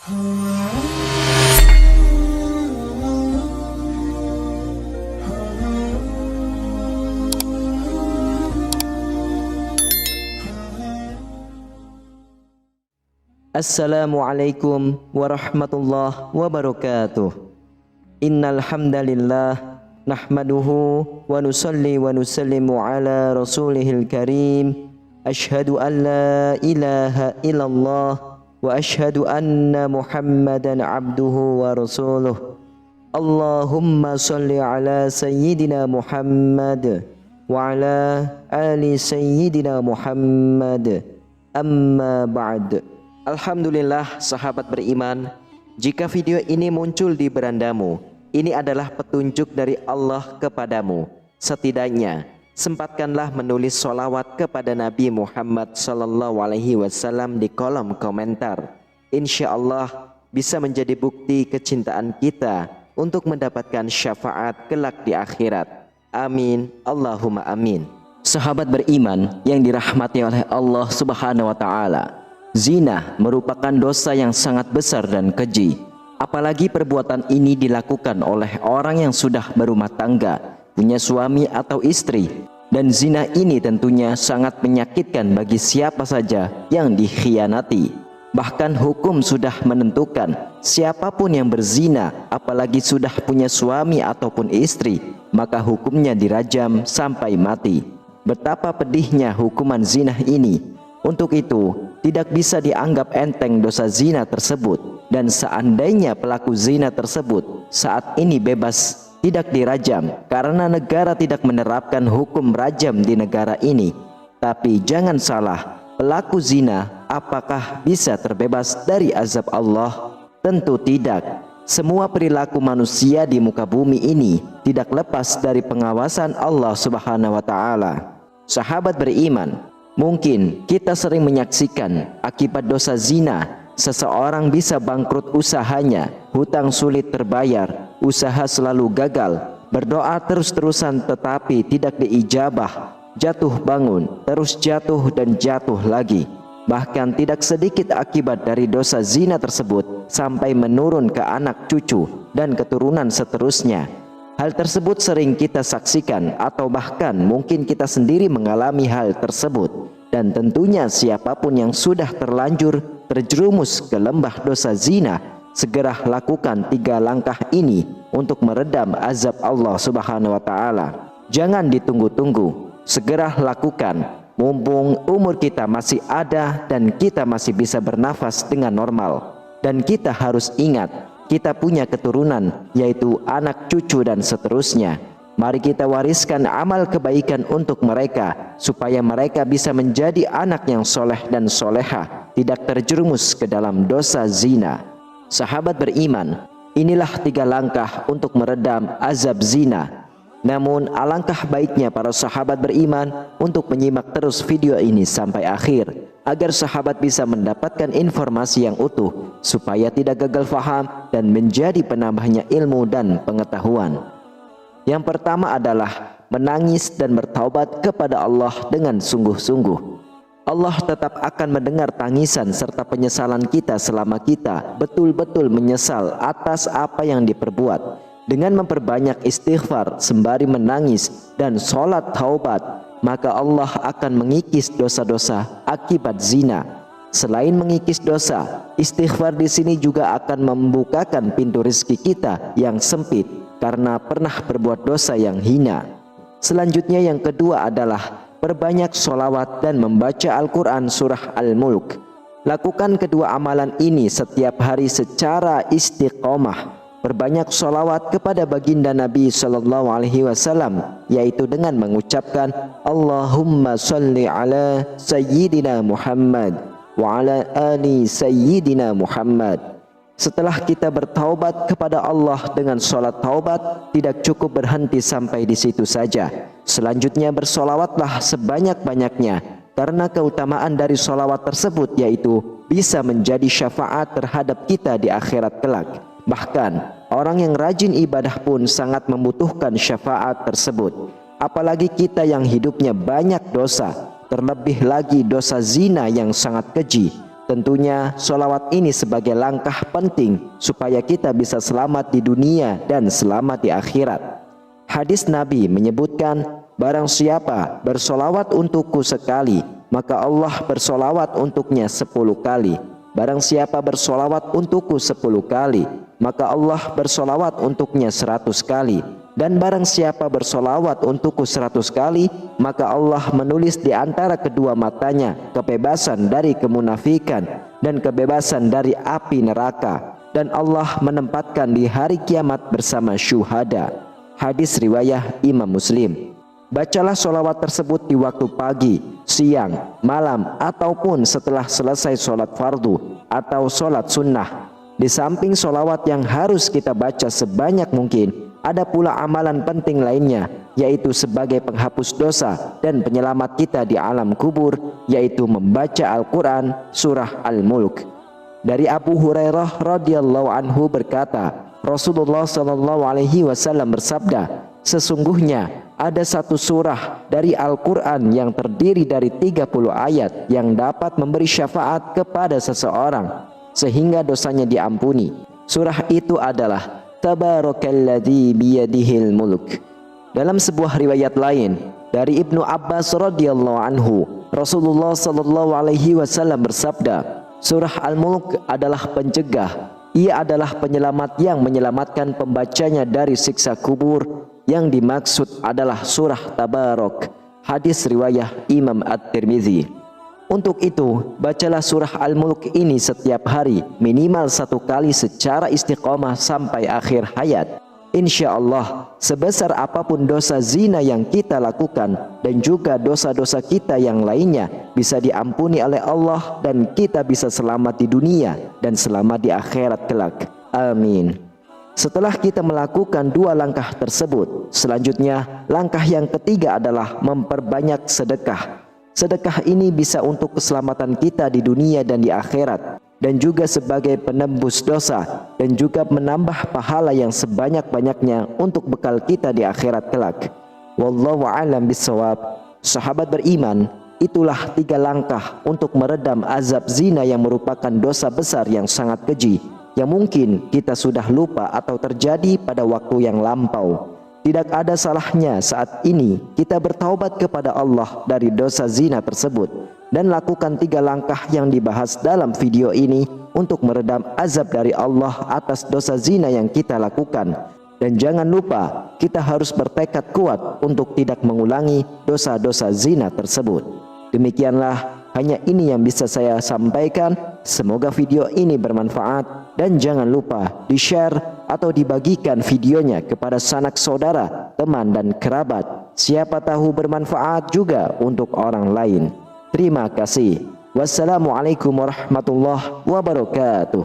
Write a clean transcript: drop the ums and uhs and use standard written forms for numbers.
Assalamualaikum warahmatullahi wabarakatuh. Innal hamdalillah nahmaduhu wa nusalli wa nusallimu ala rasulihil karim. Asyhadu an la ilaha illallah wa asyhadu anna Muhammadan abduhu wa rasuluh. Allahumma salli ala sayyidina Muhammad wa ala ali sayyidina Muhammad. Amma ba'd. Alhamdulillah sahabat beriman, jika video ini muncul di berandamu, ini adalah petunjuk dari Allah kepadamu. Setidaknya sempatkanlah menulis sholawat kepada Nabi Muhammad SAW di kolom komentar. Insya Allah bisa menjadi bukti kecintaan kita untuk mendapatkan syafaat kelak di akhirat. Amin, Allahumma amin. Sahabat beriman yang dirahmati oleh Allah Subhanahu wa Ta'ala, zina merupakan dosa yang sangat besar dan keji. Apalagi perbuatan ini dilakukan oleh orang yang sudah berumah tangga, punya suami atau istri. Dan zina ini tentunya sangat menyakitkan bagi siapa saja yang dikhianati. Bahkan hukum sudah menentukan siapapun yang berzina, apalagi sudah punya suami ataupun istri, maka hukumnya dirajam sampai mati. Betapa pedihnya hukuman zina ini. Untuk itu, tidak bisa dianggap enteng dosa zina tersebut. Dan seandainya pelaku zina tersebut saat ini bebas, tidak dirajam karena negara tidak menerapkan hukum rajam di negara ini. Tapi jangan salah, pelaku zina apakah bisa terbebas dari azab Allah? Tentu tidak. Semua perilaku manusia di muka bumi ini tidak lepas dari pengawasan Allah Subhanahu wa Ta'ala. Sahabat beriman, mungkin kita sering menyaksikan akibat dosa zina, seseorang bisa bangkrut usahanya, hutang sulit terbayar, usaha selalu gagal, berdoa terus-terusan tetapi tidak diijabah, jatuh bangun, terus jatuh dan jatuh lagi. Bahkan tidak sedikit akibat dari dosa zina tersebut sampai menurun ke anak cucu dan keturunan seterusnya. Hal tersebut sering kita saksikan atau bahkan mungkin kita sendiri mengalami hal tersebut. Dan tentunya siapapun yang sudah terlanjur terjerumus ke lembah dosa zina, segera lakukan 3 langkah ini untuk meredam azab Allah Subhanahu wa Ta'ala. Jangan ditunggu-tunggu, segera lakukan mumpung umur kita masih ada dan kita masih bisa bernafas dengan normal. Dan kita harus ingat, kita punya keturunan, yaitu anak cucu dan seterusnya. Mari kita wariskan amal kebaikan untuk mereka, supaya mereka bisa menjadi anak yang soleh dan soleha, tidak terjerumus ke dalam dosa zina. Sahabat beriman, inilah 3 langkah untuk meredam azab zina. Namun alangkah baiknya para sahabat beriman untuk menyimak terus video ini sampai akhir, agar sahabat bisa mendapatkan informasi yang utuh, supaya tidak gagal faham dan menjadi penambahnya ilmu dan pengetahuan. Yang pertama adalah menangis dan bertaubat kepada Allah dengan sungguh-sungguh. Allah tetap akan mendengar tangisan serta penyesalan kita selama kita betul-betul menyesal atas apa yang diperbuat. Dengan memperbanyak istighfar sembari menangis dan sholat taubat, maka Allah akan mengikis dosa-dosa akibat zina. Selain mengikis dosa, istighfar di sini juga akan membukakan pintu rezeki kita yang sempit karena pernah berbuat dosa yang hina. Selanjutnya yang kedua adalah perbanyak sholawat dan membaca Al-Quran surah Al-Mulk. Lakukan kedua amalan ini setiap hari secara istiqomah. Perbanyak sholawat kepada baginda Nabi SAW, yaitu dengan mengucapkan Allahumma salli ala sayyidina Muhammad wa ala ali sayyidina Muhammad. Setelah kita bertaubat kepada Allah dengan sholat taubat, tidak cukup berhenti sampai di situ saja. Selanjutnya bersolawatlah sebanyak-banyaknya, karena keutamaan dari sholawat tersebut yaitu bisa menjadi syafaat terhadap kita di akhirat kelak. Bahkan orang yang rajin ibadah pun sangat membutuhkan syafaat tersebut. Apalagi kita yang hidupnya banyak dosa, terlebih lagi dosa zina yang sangat keji. Tentunya sholawat ini sebagai langkah penting supaya kita bisa selamat di dunia dan selamat di akhirat. Hadis Nabi menyebutkan, barang siapa bersolawat untukku sekali, maka Allah bersolawat untuknya 10 kali. Barang siapa bersolawat untukku 10 kali, maka Allah bersolawat untuknya 100 kali. Dan barang siapa bersolawat untukku 100 kali, maka Allah menulis di antara kedua matanya kebebasan dari kemunafikan dan kebebasan dari api neraka. Dan Allah menempatkan di hari kiamat bersama syuhada. Hadis riwayat Imam Muslim. Bacalah sholawat tersebut di waktu pagi, siang, malam, ataupun setelah selesai sholat fardu atau sholat sunnah. Di samping sholawat yang harus kita baca sebanyak mungkin, ada pula amalan penting lainnya, yaitu sebagai penghapus dosa dan penyelamat kita di alam kubur, yaitu membaca Al-Quran surah Al-Mulk. Dari Abu Hurairah radhiyallahu anhu berkata, Rasulullah sallallahu alaihi wasallam bersabda, sesungguhnya ada satu surah dari Al-Quran yang terdiri dari 30 ayat yang dapat memberi syafaat kepada seseorang sehingga dosanya diampuni. Surah itu adalah Tabarakalladzi biyadihil mulk. Dalam sebuah riwayat lain dari Ibnu Abbas radhiyallahu anhu, Rasulullah sallallahu alaihi wasallam bersabda, surah Al-Mulk adalah pencegah. Ia adalah penyelamat yang menyelamatkan pembacanya dari siksa kubur. Yang dimaksud adalah surah Tabarak. Hadis riwayat Imam At-Tirmizi. Untuk itu, bacalah surah Al-Mulk ini setiap hari, minimal 1 kali secara istiqomah sampai akhir hayat. Insya Allah, sebesar apapun dosa zina yang kita lakukan dan juga dosa-dosa kita yang lainnya bisa diampuni oleh Allah dan kita bisa selamat di dunia dan selamat di akhirat kelak. Amin. Setelah kita melakukan 2 langkah tersebut, selanjutnya langkah yang ketiga adalah memperbanyak sedekah. Sedekah ini bisa untuk keselamatan kita di dunia dan di akhirat, dan juga sebagai penembus dosa, dan juga menambah pahala yang sebanyak-banyaknya untuk bekal kita di akhirat kelak. Wallahu a'lam bissawab. Sahabat beriman, itulah 3 langkah untuk meredam azab zina yang merupakan dosa besar yang sangat keji, yang mungkin kita sudah lupa atau terjadi pada waktu yang lampau. Tidak ada salahnya saat ini kita bertaubat kepada Allah dari dosa zina tersebut dan lakukan 3 langkah yang dibahas dalam video ini untuk meredam azab dari Allah atas dosa zina yang kita lakukan. Dan jangan lupa, kita harus bertekad kuat untuk tidak mengulangi dosa-dosa zina tersebut. Demikianlah, hanya ini yang bisa saya sampaikan. Semoga video ini bermanfaat dan jangan lupa di-share atau dibagikan videonya kepada sanak saudara, teman dan kerabat. Siapa tahu bermanfaat juga untuk orang lain. Terima kasih. Wassalamualaikum warahmatullahi wabarakatuh.